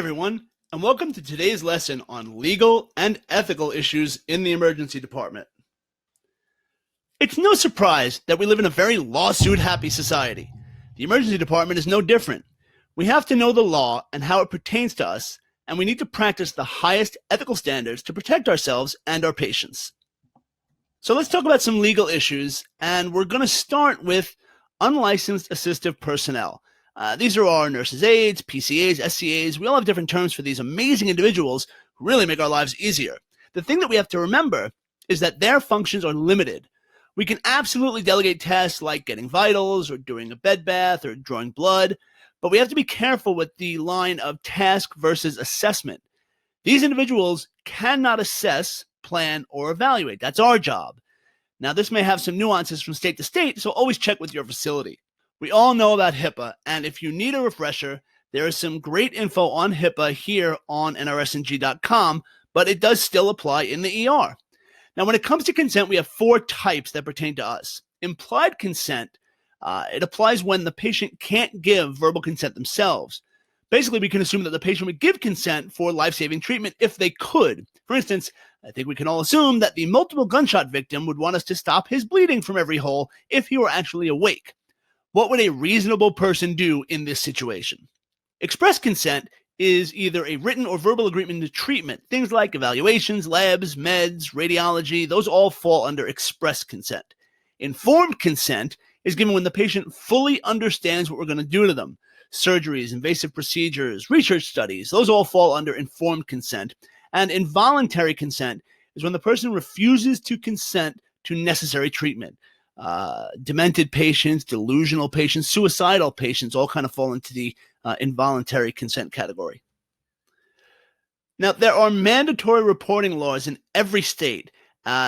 everyone, and welcome to today's lesson on legal and ethical issues in the emergency department. It's no surprise that we live in a very lawsuit-happy society. The emergency department is no different. We have to know the law and how it pertains to us, and we need to practice the highest ethical standards to protect ourselves and our patients. So let's talk about some legal issues, and we're going to start with unlicensed assistive personnel. These are our nurses' aides, PCAs, SCAs. We all have different terms for these amazing individuals who really make our lives easier. The thing that we have to remember is that their functions are limited. We can absolutely delegate tasks like getting vitals or doing a bed bath or drawing blood, but we have to be careful with the line of task versus assessment. These individuals cannot assess, plan, or evaluate. That's our job. Now, this may have some nuances from state to state, so always check with your facility. We all know about HIPAA, and if you need a refresher, there is some great info on HIPAA here on nrsng.com, but it does still apply in the ER. Now, when it comes to consent, we have 4 types that pertain to us. Implied consent, it applies when the patient can't give verbal consent themselves. Basically, we can assume that the patient would give consent for life-saving treatment if they could. For instance, I think we can all assume that the multiple gunshot victim would want us to stop his bleeding from every hole if he were actually awake. What would a reasonable person do in this situation? Express consent is either a written or verbal agreement to treatment. Things like evaluations, labs, meds, radiology, those all fall under express consent. Informed consent is given when the patient fully understands what we're going to do to them. Surgeries, invasive procedures, research studies, those all fall under informed consent. And involuntary consent is when the person refuses to consent to necessary treatment. Demented patients, delusional patients, suicidal patients all kind of fall into the involuntary consent category. Now, there are mandatory reporting laws in every state.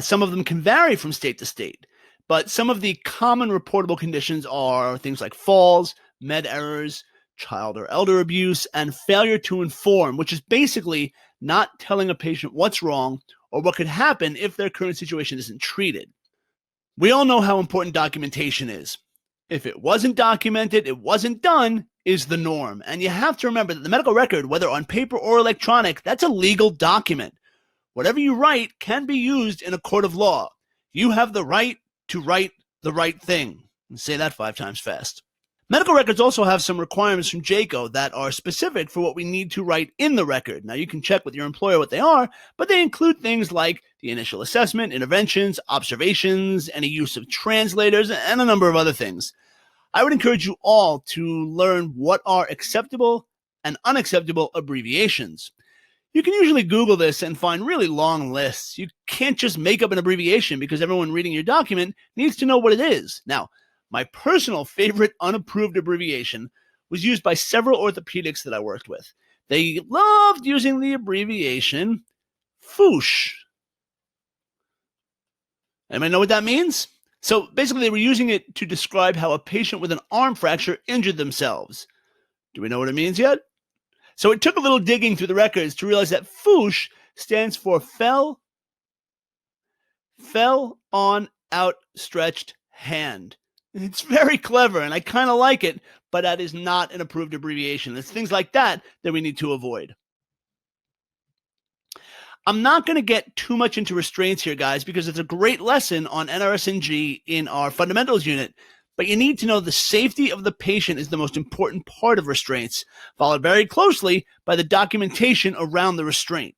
Some of them can vary from state to state, but some of the common reportable conditions are things like falls, med errors, child or elder abuse, and failure to inform, which is basically not telling a patient what's wrong or what could happen if their current situation isn't treated. We all know how important documentation is. If it wasn't documented, it wasn't done, is the norm. And you have to remember that the medical record, whether on paper or electronic, that's a legal document. Whatever you write can be used in a court of law. You have the right to write the right thing. Say that 5 times fast. Medical records also have some requirements from JCAHO that are specific for what we need to write in the record. Now, you can check with your employer what they are, but they include things like the initial assessment, interventions, observations, any use of translators, and a number of other things. I would encourage you all to learn what are acceptable and unacceptable abbreviations. You can usually Google this and find really long lists. You can't just make up an abbreviation because everyone reading your document needs to know what it is. Now, my personal favorite unapproved abbreviation was used by several orthopedics that I worked with. They loved using the abbreviation FOOSH. Anybody know what that means? So basically, they were using it to describe how a patient with an arm fracture injured themselves. Do we know what it means yet? So it took a little digging through the records to realize that FOOSH stands for fell on outstretched hand. It's very clever, and I kind of like it, but that is not an approved abbreviation. It's things like that we need to avoid. I'm not going to get too much into restraints here, guys, because it's a great lesson on NRSNG in our fundamentals unit, but you need to know the safety of the patient is the most important part of restraints, followed very closely by the documentation around the restraint.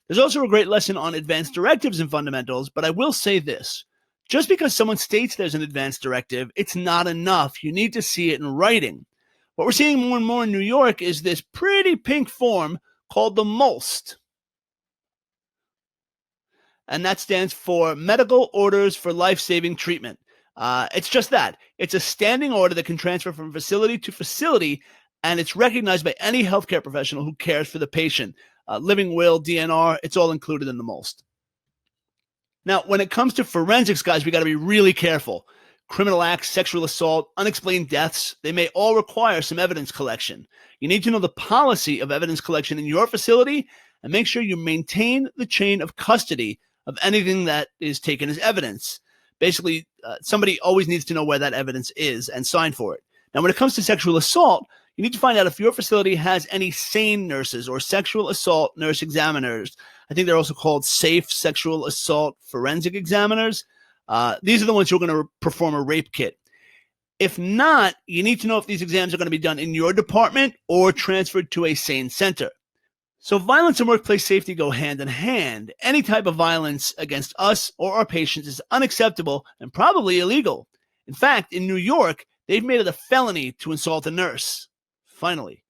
There's also a great lesson on advanced directives in fundamentals, but I will say this. Just because someone states there's an advanced directive, it's not enough. You need to see it in writing. What we're seeing more and more in New York is this pretty pink form called the MOLST. And that stands for Medical Orders for Life-Saving Treatment. It's just that. It's a standing order that can transfer from facility to facility, and it's recognized by any healthcare professional who cares for the patient. Living will, DNR, it's all included in the MOLST. Now, when it comes to forensics, guys, we got to be really careful. Criminal acts, sexual assault, unexplained deaths, they may all require some evidence collection. You need to know the policy of evidence collection in your facility and make sure you maintain the chain of custody of anything that is taken as evidence. Basically, somebody always needs to know where that evidence is and sign for it. Now, when it comes to sexual assault, You need to find out if your facility has any SANE nurses or sexual assault nurse examiners. I think they're also called safe sexual assault forensic examiners. These are the ones who are going to perform a rape kit. If not, you need to know if these exams are going to be done in your department or transferred to a SANE center. So violence and workplace safety go hand in hand. Any type of violence against us or our patients is unacceptable and probably illegal. In fact, in New York, they've made it a felony to insult a nurse. Finally.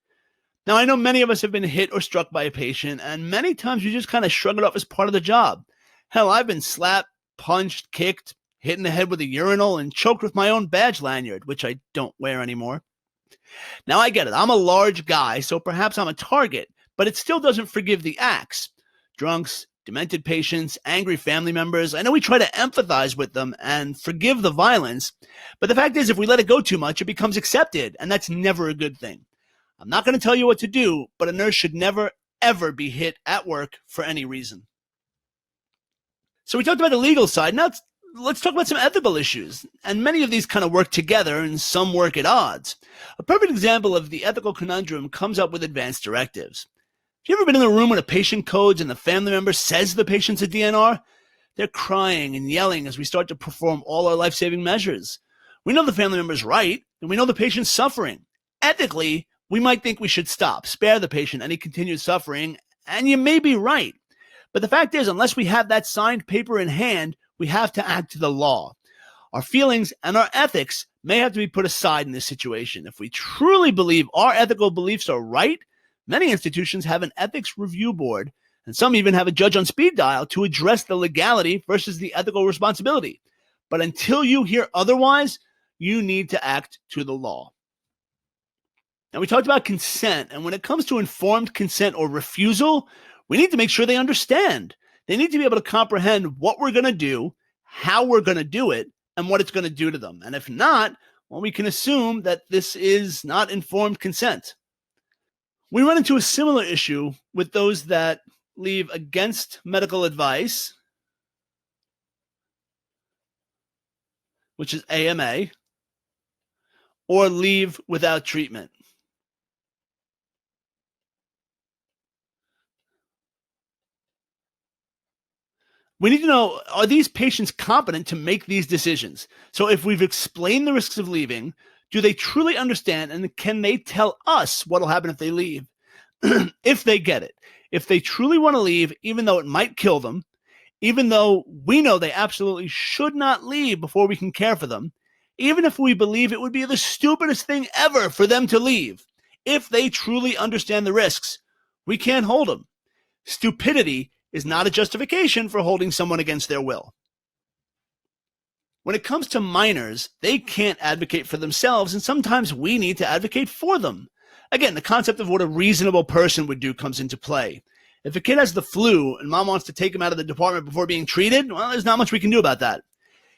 Now, I know many of us have been hit or struck by a patient, and many times you just kind of shrug it off as part of the job. Hell, I've been slapped, punched, kicked, hit in the head with a urinal, and choked with my own badge lanyard, which I don't wear anymore. Now, I get it. I'm a large guy, so perhaps I'm a target, but it still doesn't forgive the acts. Drunks, demented patients, angry family members. I know we try to empathize with them and forgive the violence, but the fact is, if we let it go too much, it becomes accepted, and that's never a good thing. I'm not going to tell you what to do, but a nurse should never, ever be hit at work for any reason. So we talked about the legal side. Now let's talk about some ethical issues. And many of these kind of work together and some work at odds. A perfect example of the ethical conundrum comes up with advanced directives. Have you ever been in a room when a patient codes and the family member says the patient's a DNR? They're crying and yelling as we start to perform all our life-saving measures. We know the family member's right, and we know the patient's suffering. Ethically, we might think we should stop, spare the patient any continued suffering, and you may be right. But the fact is, unless we have that signed paper in hand, we have to act to the law. Our feelings and our ethics may have to be put aside in this situation. If we truly believe our ethical beliefs are right, many institutions have an ethics review board, and some even have a judge on speed dial to address the legality versus the ethical responsibility. But until you hear otherwise, you need to act to the law. Now, we talked about consent, and when it comes to informed consent or refusal, we need to make sure they understand. They need to be able to comprehend what we're going to do, how we're going to do it, and what it's going to do to them. And if not, well, we can assume that this is not informed consent. We run into a similar issue with those that leave against medical advice, which is AMA, or leave without treatment. We need to know, are these patients competent to make these decisions? So if we've explained the risks of leaving, do they truly understand, and can they tell us what will happen if they leave? If they get it. If they truly want to leave, even though it might kill them, even though we know they absolutely should not leave before we can care for them, even if we believe it would be the stupidest thing ever for them to leave, if they truly understand the risks, we can't hold them. Stupidity is not a justification for holding someone against their will. When it comes to minors, they can't advocate for themselves, and sometimes we need to advocate for them. Again, the concept of what a reasonable person would do comes into play. If a kid has the flu and mom wants to take him out of the department before being treated, well, there's not much we can do about that.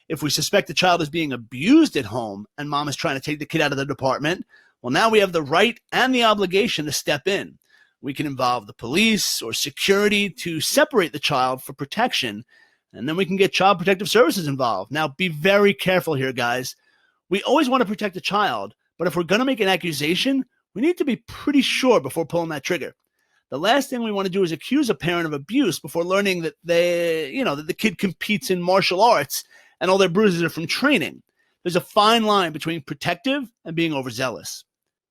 If we suspect the child is being abused at home and mom is trying to take the kid out of the department, well, now we have the right and the obligation to step in. We can involve the police or security to separate the child for protection, and then we can get Child Protective Services involved. Now, be very careful here, guys. We always want to protect the child, but if we're going to make an accusation, we need to be pretty sure before pulling that trigger. The last thing we want to do is accuse a parent of abuse before learning that that the kid competes in martial arts and all their bruises are from training. There's a fine line between protective and being overzealous.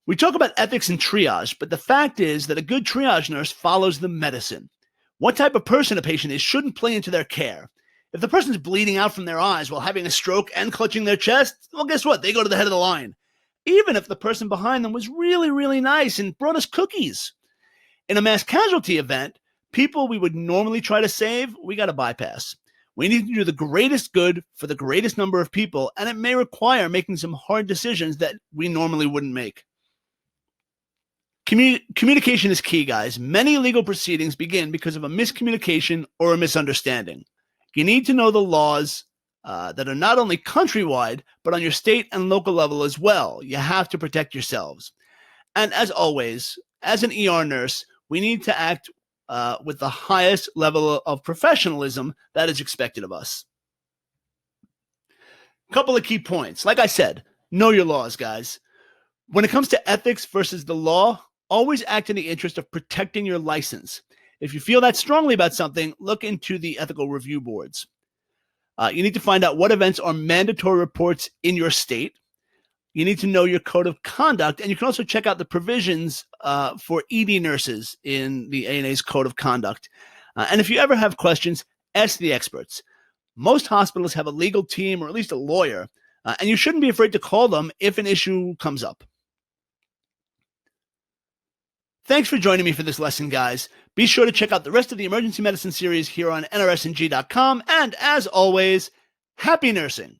We talk about ethics and triage, but the fact is that a good triage nurse follows the medicine. What type of person a patient is shouldn't play into their care. If the person's bleeding out from their eyes while having a stroke and clutching their chest, well, guess what? They go to the head of the line. Even if the person behind them was really, really nice and brought us cookies. In a mass casualty event, people we would normally try to save, we got to bypass. We need to do the greatest good for the greatest number of people, and it may require making some hard decisions that we normally wouldn't make. Communication is key, guys. Many legal proceedings begin because of a miscommunication or a misunderstanding. You need to know the laws that are not only countrywide, but on your state and local level as well. You have to protect yourselves. And as always, as an ER nurse, we need to act with the highest level of professionalism that is expected of us. A couple of key points. Like I said, know your laws, guys. When it comes to ethics versus the law, always act in the interest of protecting your license. If you feel that strongly about something, look into the ethical review boards. You need to find out what events are mandatory reports in your state. You need to know your code of conduct, and you can also check out the provisions for ED nurses in the ANA's code of conduct. And if you ever have questions, ask the experts. Most hospitals have a legal team or at least a lawyer, and you shouldn't be afraid to call them if an issue comes up. Thanks for joining me for this lesson, guys. Be sure to check out the rest of the emergency medicine series here on nrsng.com. And as always, happy nursing.